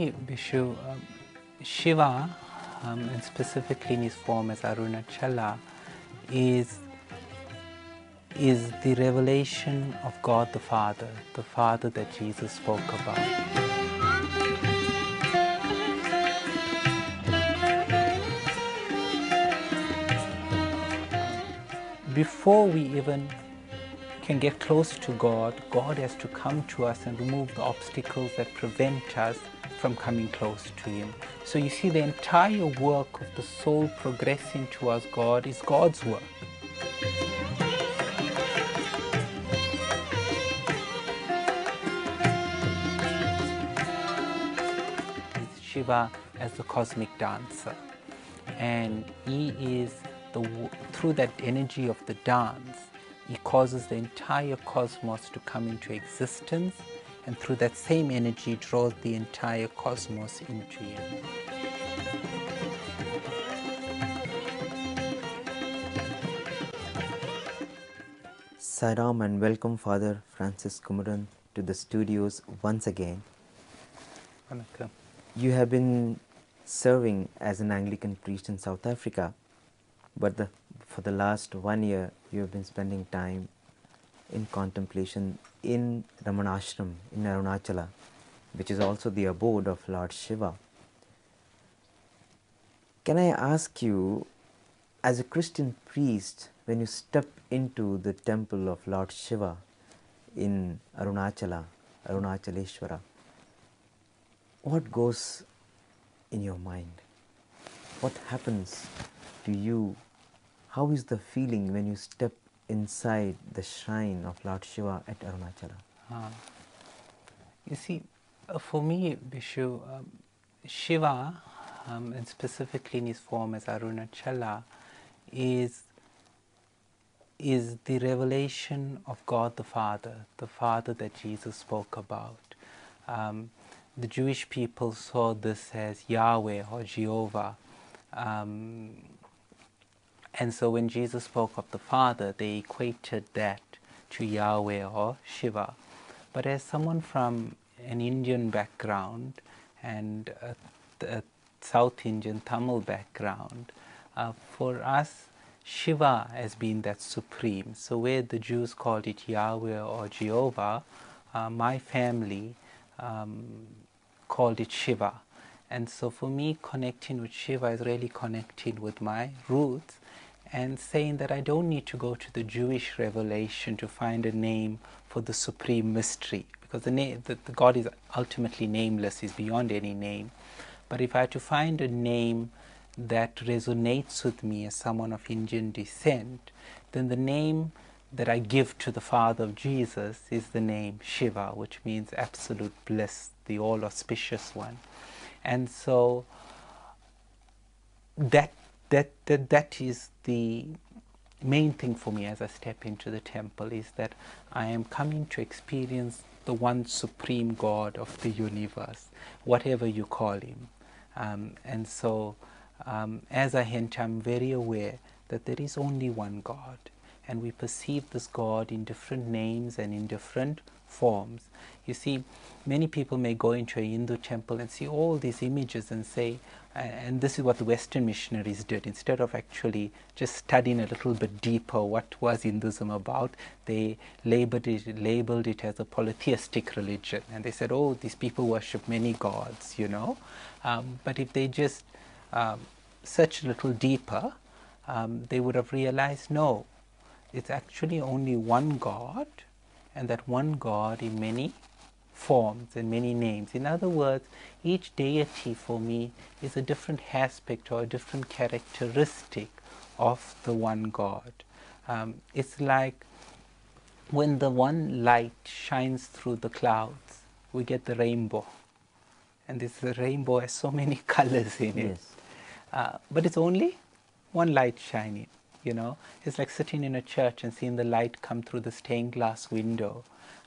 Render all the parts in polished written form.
me, Bishu, Shiva, and specifically in his form as Arunachala, is the revelation of God the Father that Jesus spoke about. Before we even can get close to God, God has to come to us and remove the obstacles that prevent us from coming close to Him. So you see, the entire work of the soul progressing towards God is God's work. Shiva as the cosmic dancer, and he is through that energy of the dance, he causes the entire cosmos to come into existence, and through that same energy draws the entire cosmos into him. Saram, and welcome Father Francis Kumeran to the studios once again. Vanakkam. You have been serving as an Anglican priest in South Africa, but for the last 1 year you have been spending time in contemplation in Ramana ashram in Arunachala, which is also the abode of Lord Shiva. Can I ask you, as a Christian priest, when you step into the temple of Lord Shiva in Arunachala, Arunachaleswara, what goes in your mind? What happens to you? How is the feeling when you step inside the shrine of Lord Shiva at Arunachala? You see, for me, Bishu, Shiva, and specifically in his form as Arunachala, is the revelation of God the Father that Jesus spoke about. The Jewish people saw this as Yahweh or Jehovah. And so when Jesus spoke of the Father, they equated that to Yahweh or Shiva. But as someone from an Indian background and a South Indian Tamil background, for us, Shiva has been that supreme. So where the Jews called it Yahweh or Jehovah, my family called it Shiva. And so for me, connecting with Shiva is really connecting with my roots and saying that I don't need to go to the Jewish revelation to find a name for the supreme mystery, because the God is ultimately nameless, is beyond any name. But if I had to find a name that resonates with me as someone of Indian descent, then the name that I give to the Father of Jesus is the name Shiva, which means absolute bliss, the all-auspicious one. And so that is the main thing for me as I step into the temple, is that I am coming to experience the one supreme God of the universe, whatever you call him. And so as I enter, I'm very aware that there is only one God, and we perceive this God in different names and in different forms. You see, many people may go into a Hindu temple and see all these images and say, and this is what the Western missionaries did, instead of actually just studying a little bit deeper what was Hinduism about, they labeled it as a polytheistic religion, and they said, oh, these people worship many gods, you know. But if they just search a little deeper, they would have realized, no, it's actually only one God, and that one God in many forms and many names. In other words, each deity for me is a different aspect or a different characteristic of the one God. It's like when the one light shines through the clouds, we get the rainbow. And the rainbow has so many colors in it. Yes. But it's only one light shining. You know, it's like sitting in a church and seeing the light come through the stained glass window.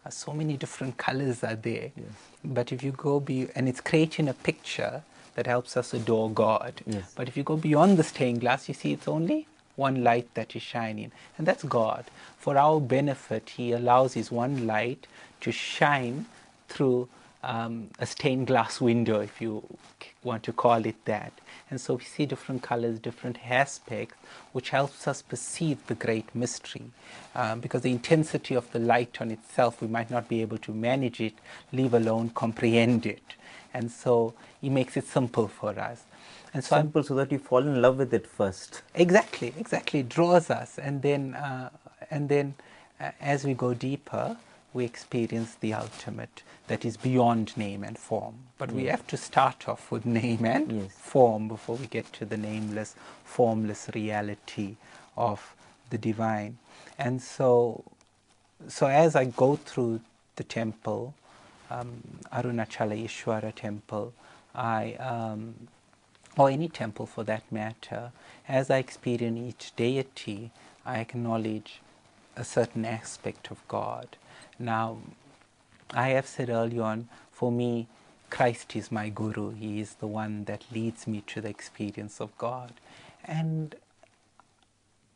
So many different colors are there. Yes. But if you go and it's creating a picture that helps us adore God. Yes. But if you go beyond the stained glass, you see it's only one light that is shining, and that's God. For our benefit, He allows His one light to shine through a stained glass window, if you want to call it that. And so we see different colors, different aspects, which helps us perceive the great mystery. Because the intensity of the light on itself, we might not be able to manage it, leave alone comprehend it. And so he makes it simple for us. And so simple so that you fall in love with it first. Exactly. It draws us, and then as we go deeper, we experience the ultimate that is beyond name and form. But we have to start off with name and form before we get to the nameless, formless reality of the divine. And so as I go through the temple, Arunachaleswara temple, or any temple for that matter, as I experience each deity, I acknowledge a certain aspect of God. Now, I have said earlier on, for me, Christ is my guru. He is the one that leads me to the experience of God. And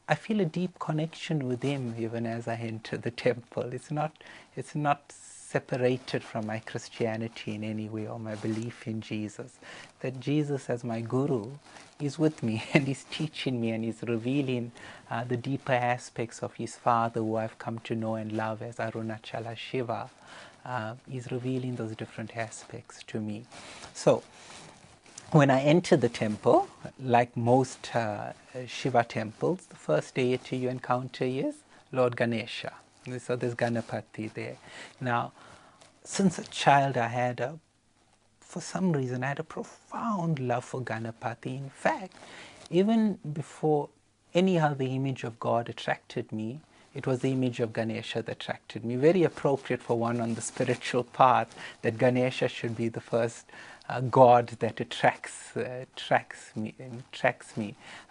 I feel a deep connection with him even as I enter the temple. It's not separated from my Christianity in any way, or my belief in Jesus. That Jesus as my guru is with me and he's teaching me and he's revealing the deeper aspects of his Father, who I've come to know and love as Arunachala Shiva. He's revealing those different aspects to me. So when I enter the temple, like most Shiva temples, the first deity you encounter is Lord Ganesha. So there's Ganapati there. Now, since a child, for some reason, I had a profound love for Ganapati. In fact, even before any other image of God attracted me, it was the image of Ganesha that attracted me. Very appropriate for one on the spiritual path, that Ganesha should be the first God that attracts me.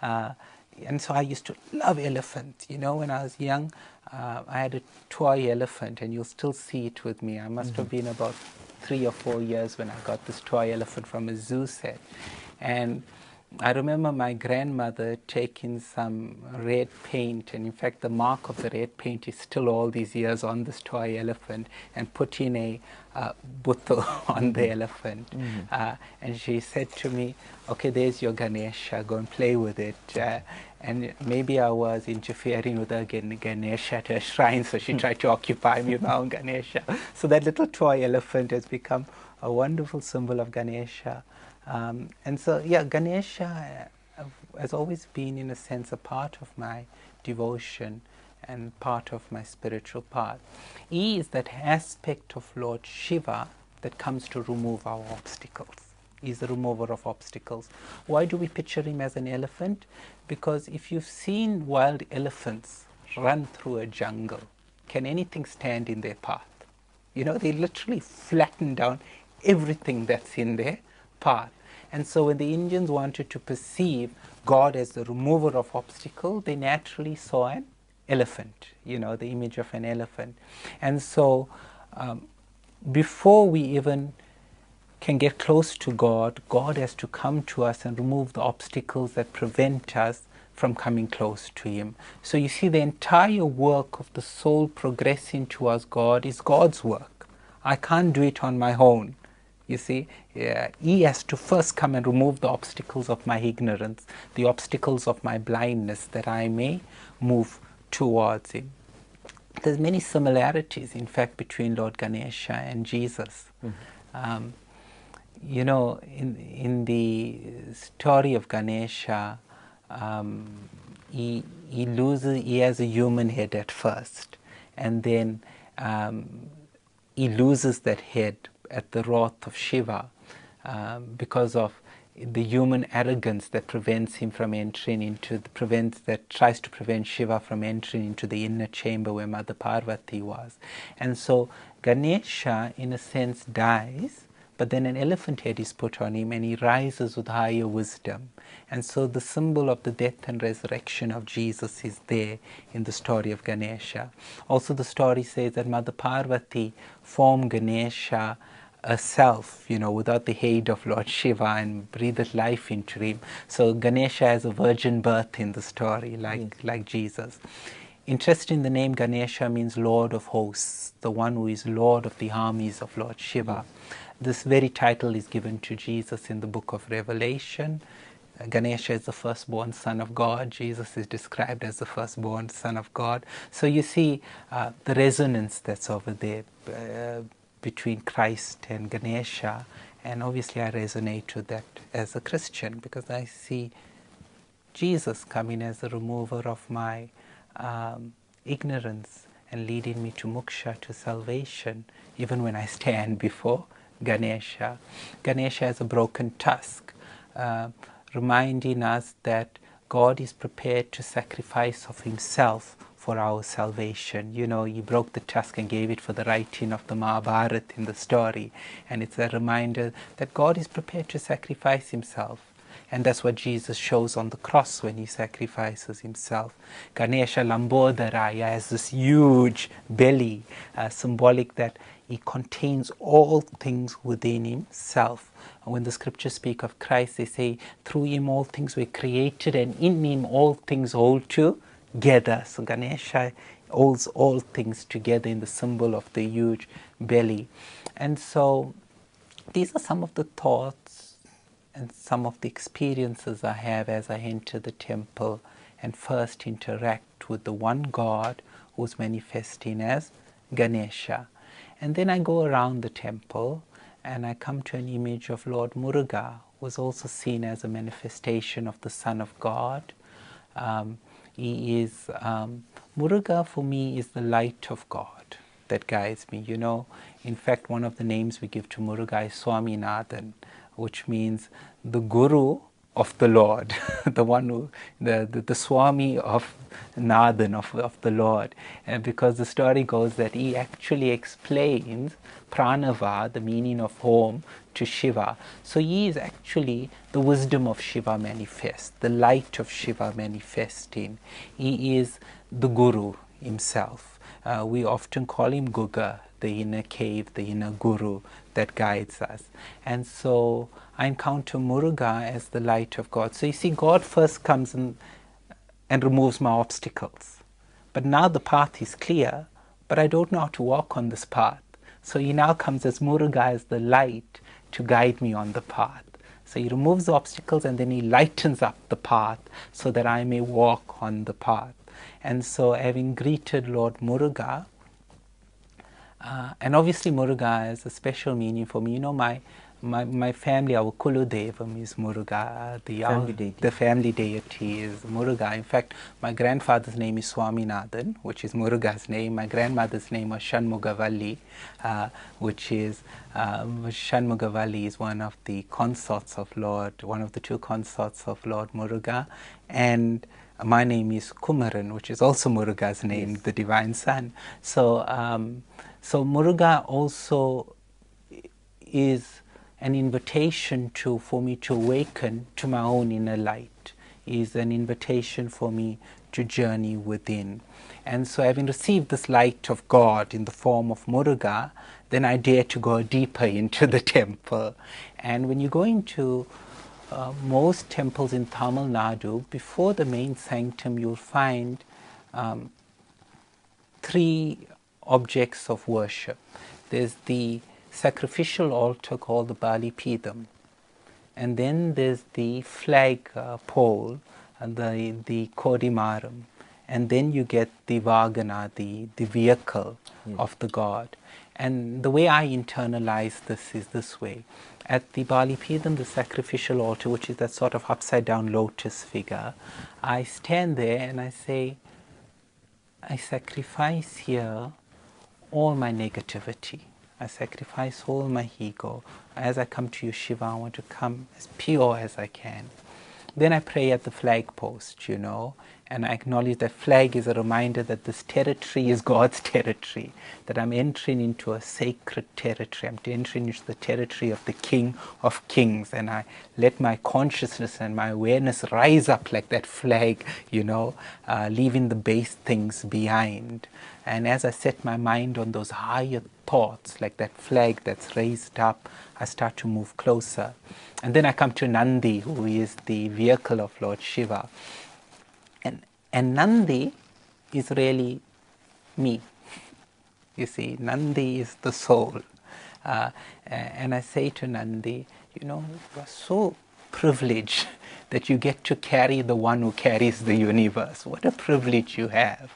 And so I used to love elephants. When I was young, I had a toy elephant, and you'll still see it with me. I must have been about 3 or 4 years when I got this toy elephant from a zoo set. And I remember my grandmother taking some red paint, and in fact the mark of the red paint is still all these years on this toy elephant, and putting a Buddha on the elephant. And she said to me, okay, there's your Ganesha, go and play with it. And maybe I was interfering with her Ganesha at her shrine, so she tried to occupy me with my own Ganesha. So that little toy elephant has become a wonderful symbol of Ganesha. And so, Ganesha has always been, in a sense, a part of my devotion and part of my spiritual path. He is that aspect of Lord Shiva that comes to remove our obstacles. He is the remover of obstacles. Why do we picture him as an elephant? Because if you've seen wild elephants run through a jungle, can anything stand in their path? They literally flatten down everything that's in their path. And so when the Indians wanted to perceive God as the remover of obstacles, they naturally saw an elephant, the image of an elephant. And so before we even can get close to God, God has to come to us and remove the obstacles that prevent us from coming close to him. So you see, the entire work of the soul progressing towards God is God's work. I can't do it on my own. You see, he has to first come and remove the obstacles of my ignorance, the obstacles of my blindness, that I may move towards him. There's many similarities, in fact, between Lord Ganesha and Jesus. In the story of Ganesha, he has a human head at first, and then he loses that head at the wrath of Shiva because of the human arrogance that prevents him from entering that tries to prevent Shiva from entering into the inner chamber where Mother Parvati was. And so Ganesha, in a sense, dies, but then an elephant head is put on him and he rises with higher wisdom. And so the symbol of the death and resurrection of Jesus is there in the story of Ganesha. Also the story says that Mother Parvati formed Ganesha herself, without the aid of Lord Shiva, and breathed life into him. So Ganesha has a virgin birth in the story, like Jesus. Interesting, the name Ganesha means Lord of Hosts, the one who is Lord of the armies of Lord Shiva. This very title is given to Jesus in the book of Revelation. Ganesha is the firstborn son of God. Jesus is described as the firstborn son of God. So you see the resonance that's over there between Christ and Ganesha. And obviously I resonate with that as a Christian, because I see Jesus coming as the remover of my ignorance and leading me to moksha, to salvation, even when I stand before Ganesha. Ganesha has a broken tusk, reminding us that God is prepared to sacrifice of himself for our salvation. You know, he broke the tusk and gave it for the writing of the Mahabharata in the story. And it's a reminder that God is prepared to sacrifice himself. And that's what Jesus shows on the cross when he sacrifices himself. Ganesha Lambodharaya has this huge belly, symbolic that he contains all things within himself. And when the scriptures speak of Christ, they say, through him all things were created, and in him all things hold together. So Ganesha holds all things together in the symbol of the huge belly. And so these are some of the thoughts and some of the experiences I have as I enter the temple and first interact with the one God who's manifesting as Ganesha. And then I go around the temple and I come to an image of Lord Muruga, who is also seen as a manifestation of the Son of God. Muruga for me is the light of God that guides me. You know, in fact, one of the names we give to Muruga is Swaminathan, which means the Guru of the Lord, the one who, the Swami of Nathan, of the Lord. And because the story goes that he actually explains Pranava, the meaning of home, to Shiva. So he is actually the wisdom of Shiva manifest, the light of Shiva manifesting. He is the Guru himself. We often call him Guga, the inner cave, the inner Guru that guides us. And so I encounter Muruga as the light of God. So you see, God first comes and removes my obstacles. But now the path is clear, but I don't know how to walk on this path. So he now comes as Muruga, as the light, to guide me on the path. So he removes the obstacles and then he lightens up the path so that I may walk on the path. And so having greeted Lord Muruga, and obviously Muruga has a special meaning for me. You know, my family, our Kulu Devam is Muruga, the family deity is Muruga. In fact, my grandfather's name is Swaminathan, which is Muruga's name. My grandmother's name was Shanmugavalli, which is, Shanmugavalli is one of the consorts of Lord, one of the two consorts of Lord Muruga. And my name is Kumeran, which is also Muruga's name, yes, the Divine Son. So, so Muruga also is an invitation for me to awaken to my own inner light, is an invitation for me to journey within. And so having received this light of God in the form of Muruga, then I dare to go deeper into the temple. And when you go into most temples in Tamil Nadu, before the main sanctum you'll find three objects of worship. There's the sacrificial altar called the Bali Pidam, and then there's the flag pole and the Kodimaram, and then you get the Vagana, the vehicle, yes, of the god. And the way I internalize this is this way. At the Bali Pidam, the sacrificial altar, which is that sort of upside down lotus figure, I stand there and I say, I sacrifice here all my negativity. I sacrifice all my ego. As I come to you, Shiva, I want to come as pure as I can. Then I pray at the flag post, you know, and I acknowledge that flag is a reminder that this territory is God's territory, that I'm entering into a sacred territory. I'm entering into the territory of the King of Kings, and I let my consciousness and my awareness rise up like that flag, you know, leaving the base things behind. And as I set my mind on those higher thoughts, like that flag that's raised up, I start to move closer. And then I come to Nandi, who is the vehicle of Lord Shiva. And Nandi is really me. You see, Nandi is the soul. And I say to Nandi, you are so privileged that you get to carry the one who carries the universe. What a privilege you have.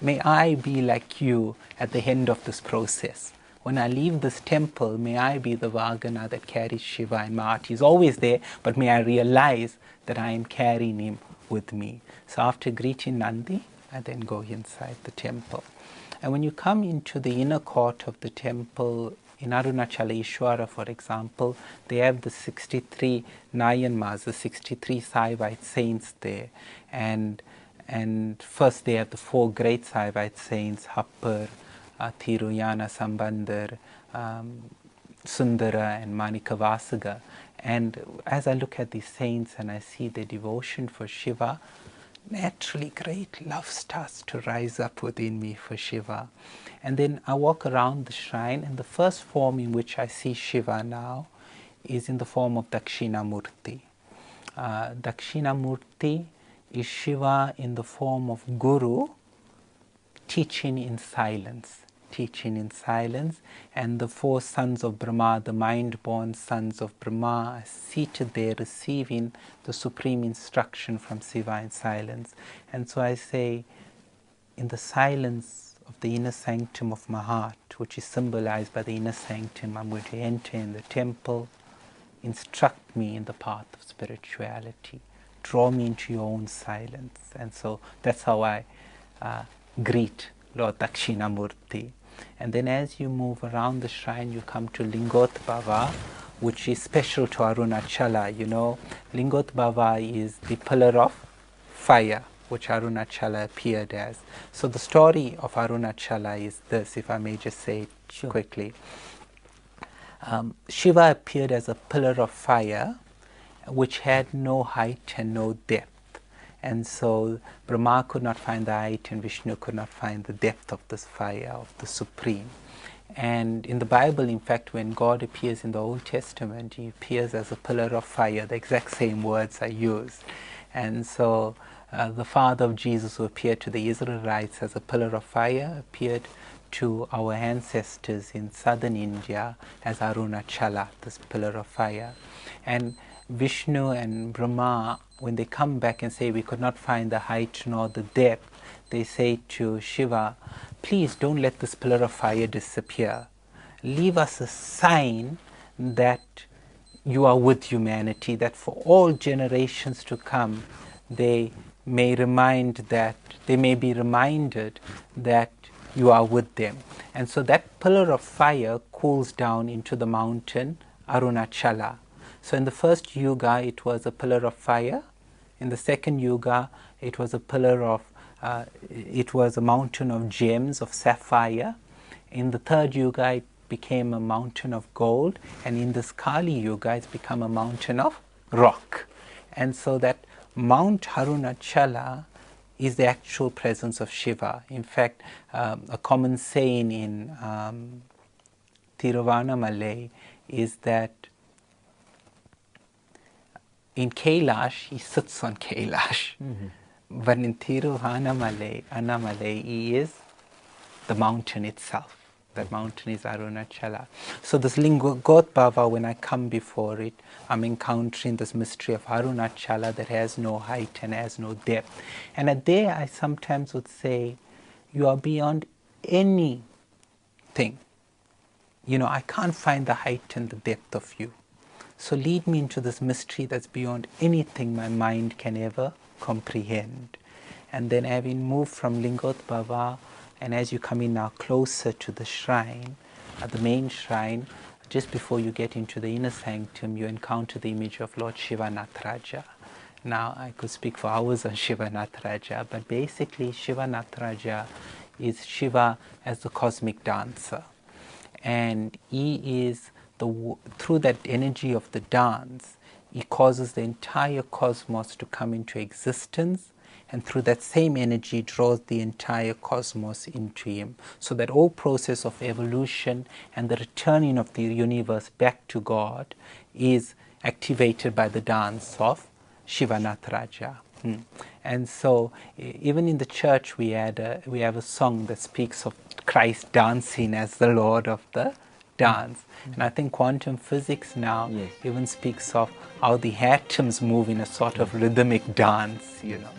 May I be like you at the end of this process. When I leave this temple, may I be the Vagana that carries Shiva in my heart. He's always there, but may I realize that I am carrying him with me. So after greeting Nandi, I then go inside the temple. And when you come into the inner court of the temple, in Arunachaleswara, for example, they have the 63 Nayanmas, the 63 Saivite saints there. And first they have the 4 great Saivite saints, Happar, Tiruyana Sambandar, Sundara and Manikavasaga. And as I look at these saints and I see their devotion for Shiva, naturally great love starts to rise up within me for Shiva. And then I walk around the shrine, and the first form in which I see Shiva now is in the form of Dakshinamurti. Dakshinamurti is Shiva in the form of Guru, teaching in silence. And the 4 sons of Brahma, the mind-born sons of Brahma, are seated there receiving the supreme instruction from Shiva in silence. And so I say, in the silence of the inner sanctum of my heart, which is symbolized by the inner sanctum, I'm going to enter in the temple, instruct me in the path of spirituality, draw me into your own silence. And so that's how I greet Lord Dakshinamurti. And then as you move around the shrine, you come to Lingotbhava, which is special to Arunachala. Lingotbhava is the pillar of fire, which Arunachala appeared as. So the story of Arunachala is this, if I may just say it quickly. Shiva appeared as a pillar of fire, which had no height and no depth. And so Brahma could not find the height and Vishnu could not find the depth of this fire, of the Supreme. And in the Bible, in fact, when God appears in the Old Testament, he appears as a pillar of fire. The exact same words are used. And so the father of Jesus, who appeared to the Israelites as a pillar of fire, appeared to our ancestors in southern India as Arunachala, this pillar of fire. And Vishnu and Brahma, when they come back and say we could not find the height nor the depth, they say to Shiva, please don't let this pillar of fire disappear. Leave us a sign that you are with humanity, that for all generations to come they may be reminded that you are with them. And so that pillar of fire cools down into the mountain Arunachala. So in the first yuga, it was a pillar of fire. In the second yuga, it was a mountain of gems, of sapphire. In the third yuga, it became a mountain of gold. And in this Kali yuga, it's become a mountain of rock. And so that Mount Arunachala is the actual presence of Shiva. In fact, a common saying in Tiruvannamalai is that in Kailash, he sits on Kailash. But in Tiruvannamalai, Annamalai, he is the mountain itself. That mountain is Arunachala. So this Lingotbhava, when I come before it, I'm encountering this mystery of Arunachala that has no height and has no depth. And at there, I sometimes would say, you are beyond anything. I can't find the height and the depth of you. So lead me into this mystery that's beyond anything my mind can ever comprehend. And then having moved from Lingotbhava, and as you come in now closer to the shrine, at the main shrine, just before you get into the inner sanctum, you encounter the image of Lord Shiva Nataraja. Now, I could speak for hours on Shiva Nataraja, but basically Shiva Nataraja is Shiva as the cosmic dancer. And he is, through that energy of the dance, he causes the entire cosmos to come into existence, and through that same energy draws the entire cosmos into him. So that whole process of evolution and the returning of the universe back to God is activated by the dance of Shiva Nataraja. And so, even in the church, we have a song that speaks of Christ dancing as the Lord of the dance. And I think quantum physics now Yes. even speaks of how the atoms move in a sort of rhythmic dance, you know.